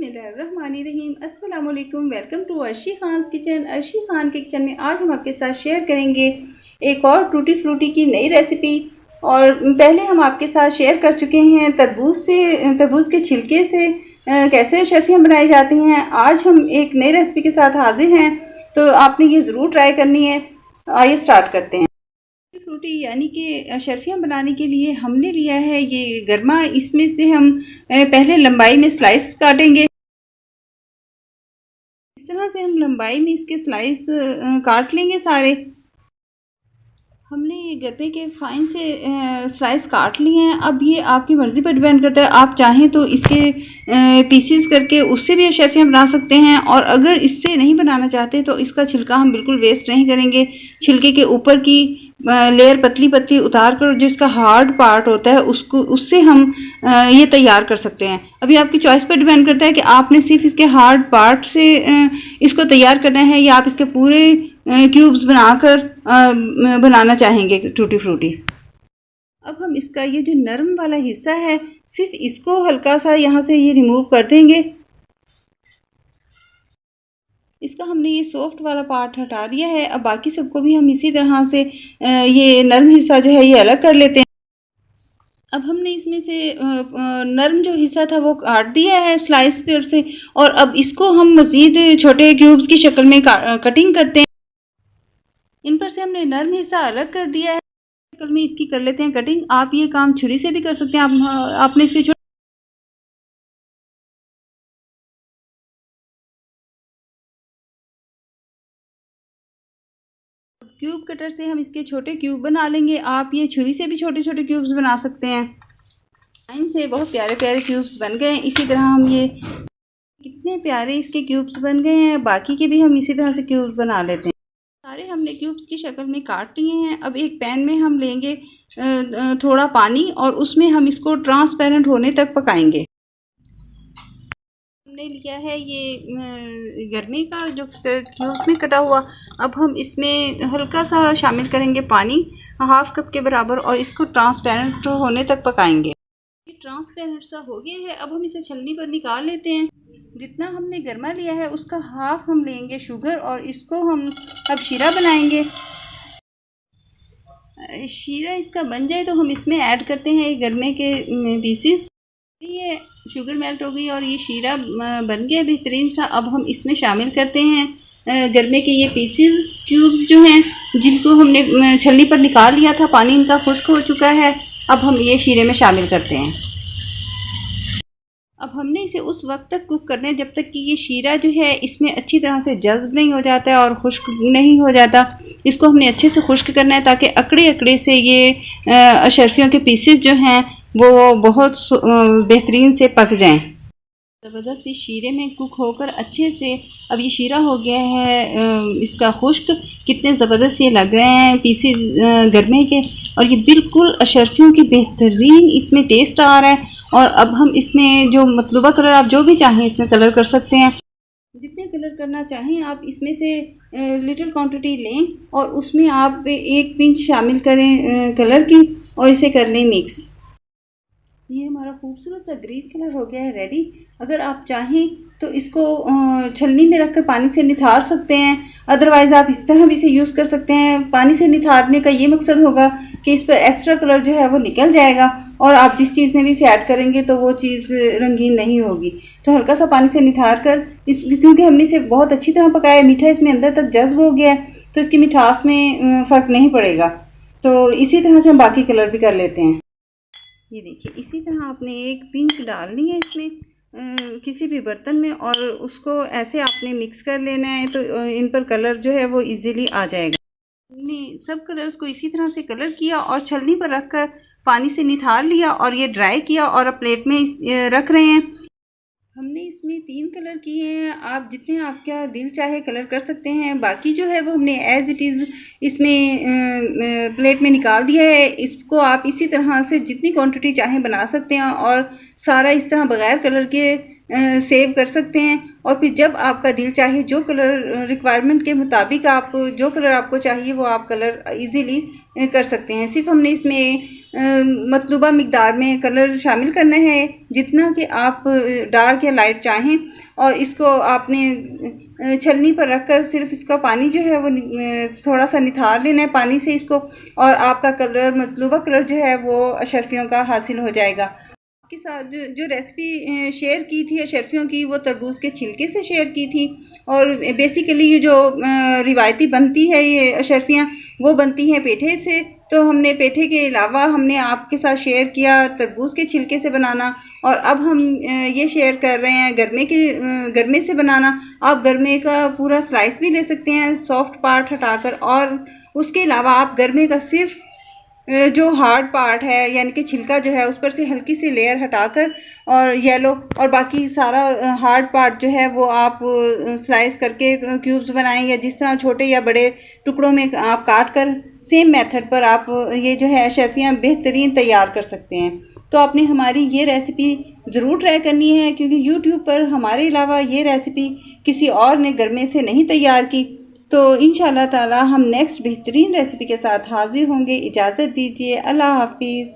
बिस्मिल्लाहिर्रहमानिर्रहीम। अस्सलाम वालेकुम। Welcome to Arshi Khan's kitchen. Arshi Khan के किचन में आज हम आपके साथ शेयर करेंगे एक और टूटी फ्रूटी की नई रेसिपी। और पहले हम आपके साथ शेयर कर चुके हैं तरबूज के छिलके से कैसे शर्फियाँ बनाई जाती हैं। आज हम एक नई रेसिपी के साथ हाजिर हैं, तो आपने ये ज़रूर ट्राई करनी है। आइए स्टार्ट करते हैं। फ्रूटी यानी कि शर्फियाँ बनाने के लिए हमने लिया है ये गरमा। इसमें से हम पहले लंबाई में स्लाइस काटेंगे। इस तरह से हम लंबाई में इसके स्लाइस काट लेंगे सारे। हमने ये गन्ने के फाइन से स्लाइस काट लिए हैं। अब ये आपकी मर्ज़ी पर डिपेंड करता है, आप चाहें तो इसके पीसेस करके उससे भी शर्फियाँ बना सकते हैं, और अगर इससे नहीं बनाना चाहते तो इसका छिलका हम बिल्कुल वेस्ट नहीं करेंगे। छिलके के ऊपर की लेयर पतली पतली उतार कर जो इसका हार्ड पार्ट होता है उससे हम ये तैयार कर सकते हैं। अभी आपकी चॉइस पर डिपेंड करता है कि आपने सिर्फ इसके हार्ड पार्ट से इसको तैयार करना है या आप इसके पूरे क्यूब्स बनाकर बनाना चाहेंगे टूटी फ्रूटी। अब हम इसका ये जो नरम वाला हिस्सा है सिर्फ इसको हल्का सा यहाँ से ये रिमूव कर देंगे। इसका हमने ये सॉफ्ट वाला पार्ट हटा दिया है। अब बाकी सबको भी हम इसी तरह से ये नरम हिस्सा जो है ये अलग कर लेते हैं। अब हमने इसमें से नरम जो हिस्सा था वो काट दिया है स्लाइस पर से, और अब इसको हम मज़ीद छोटे क्यूब्स की शक्ल में कटिंग करते हैं। इन पर से हमने नरम हिस्सा अलग कर दिया है। शक्ल में इसकी कर लेते हैं कटिंग। आप ये काम छुरी से भी कर सकते हैं। आपने इसके क्यूब कटर से हम इसके छोटे क्यूब बना लेंगे। आप ये छुरी से भी छोटे छोटे क्यूब्स बना सकते हैं। लाइन से बहुत प्यारे प्यारे क्यूब्स बन गए हैं। इसी तरह हम ये कितने प्यारे इसके क्यूब्स बन गए हैं, बाकी के भी हम इसी तरह से क्यूब्स बना लेते हैं। सारे हमने क्यूब्स की शक्ल में काट लिए हैं। अब एक पैन में हम लेंगे थोड़ा पानी, और उसमें हम इसको ट्रांसपेरेंट होने तक पकाएंगे। हमने लिया है ये गर्मी का जो क्यूब में कटा हुआ। अब हम इसमें हल्का सा शामिल करेंगे पानी, हाफ कप के बराबर, और इसको ट्रांसपेरेंट होने तक पकाएंगे। ये ट्रांसपेरेंट सा हो गया है। अब हम इसे छलनी पर निकाल लेते हैं। जितना हमने गर्मा लिया है उसका हाफ हम लेंगे शुगर, और इसको हम अब शीरा बनाएंगे। शीरा इसका बन जाए तो हम इसमें ऐड करते हैं गरमे के पीसेस। ये शुगर मेल्ट हो गई और ये शीरा बन गया बेहतरीन सा। अब हम इसमें शामिल करते हैं गरमे के ये पीसेस क्यूब्स जो हैं, जिनको हमने छलनी पर निकाल लिया था। पानी इनका खुश्क हो चुका है। अब हम ये शीरे में शामिल करते हैं। अब हमने इसे उस वक्त तक कुक करना है जब तक कि ये शीरा जो है इसमें अच्छी तरह से जज्ब नहीं हो जाता है और खुश्क नहीं हो जाता। इसको हमने अच्छे से खुश्क करना है ताकि अकड़े अकड़े से ये अशरफियों के पीसेस जो हैं वो बहुत बेहतरीन से पक जाएं। ज़बरदस्त इस शीरे में कुक होकर अच्छे से अब ये शीरा हो गया है इसका खुश्क। कितने ज़बरदस्त ये लग रहे हैं पीसेस गरमे के, और ये बिल्कुल अशरफियों की बेहतरीन इसमें टेस्ट आ रहा है। और अब हम इसमें जो मतलूबा कलर आप जो भी चाहें इसमें कलर कर सकते हैं। जितने कलर करना चाहें आप इसमें से लिटिल क्वांटिटी लें, और उसमें आप एक पिंच शामिल करें कलर की, और इसे कर लें मिक्स। ये हमारा खूबसूरत सा ग्रीन कलर हो गया है रेडी। अगर आप चाहें तो इसको छलनी में रखकर पानी से निथार सकते हैं, अदरवाइज़ आप इस तरह भी इसे यूज़ कर सकते हैं। पानी से निथारने का ये मकसद होगा कि इस पर एक्स्ट्रा कलर जो है वो निकल जाएगा, और आप जिस चीज़ में भी इसे ऐड करेंगे तो वो चीज़ रंगीन नहीं होगी। तो हल्का सा पानी से निथार कर क्योंकि हमने इसे बहुत अच्छी तरह पकाया है, मीठा इसमें अंदर तक जज्ब हो गया है, तो इसकी मिठास में फ़र्क नहीं पड़ेगा। तो इसी तरह से हम बाकी कलर भी कर लेते हैं। ये देखिए इसी तरह आपने एक पिंच डालनी है इसमें किसी भी बर्तन में, और उसको ऐसे आपने मिक्स कर लेना है तो इन पर कलर जो है वो इजीली आ जाएगा। हमने सब कलर्स को इसी तरह से कलर किया और छलनी पर रखकर पानी से निथार लिया और ये ड्राई किया और अब प्लेट में रख रहे हैं। हमने इसमें 3 कलर किए हैं। आप जितने आपका दिल चाहे कलर कर सकते हैं। बाकी जो है वो हमने एज़ इट इज़ इसमें प्लेट में निकाल दिया है। इसको आप इसी तरह से जितनी क्वांटिटी चाहें बना सकते हैं, और सारा इस तरह बग़ैर कलर के सेव कर सकते हैं और फिर जब आपका दिल चाहे जो कलर रिक्वायरमेंट के मुताबिक आप जो कलर आपको चाहिए वो आप कलर इजीली कर सकते हैं। सिर्फ हमने इसमें मतलूबा मिकदार में कलर शामिल करना है जितना कि आप डार्क या लाइट चाहें, और इसको आपने छलनी पर रखकर सिर्फ इसका पानी जो है वो थोड़ा सा निथार लेना है पानी से इसको, और आपका कलर मतलूबा कलर जो है वो अशरफियों का हासिल हो जाएगा। आपके साथ जो रेसिपी शेयर की थी अशरफियों की वो तरबूज के छिलके से शेयर की थी, और बेसिकली ये जो रिवायती बनती है ये अशरफियाँ वो बनती हैं पेठे से। तो हमने पेठे के अलावा हमने आपके साथ शेयर किया तरबूज के छिलके से बनाना, और अब हम ये शेयर कर रहे हैं गरमे से बनाना। आप गरमे का पूरा स्लाइस भी ले सकते हैं सॉफ्ट पार्ट हटाकर, और उसके अलावा आप गरमे का सिर्फ जो हार्ड पार्ट है यानी कि छिलका जो है उस पर से हल्की सी लेयर हटाकर और येलो, और बाकी सारा हार्ड पार्ट जो है वो आप स्लाइस करके क्यूब्स बनाएं या जिस तरह छोटे या बड़े टुकड़ों में आप काट कर सेम मेथड पर आप ये जो है अशरफियाँ बेहतरीन तैयार कर सकते हैं। तो आपने हमारी ये रेसिपी ज़रूर ट्राई करनी है, क्योंकि यूट्यूब पर हमारे अलावा ये रेसिपी किसी और ने गरमे से नहीं तैयार की। तो इंशाल्लाह ताला हम नेक्स्ट बेहतरीन रेसिपी के साथ हाजिर होंगे। इजाज़त दीजिए, अल्लाह हाफिज़।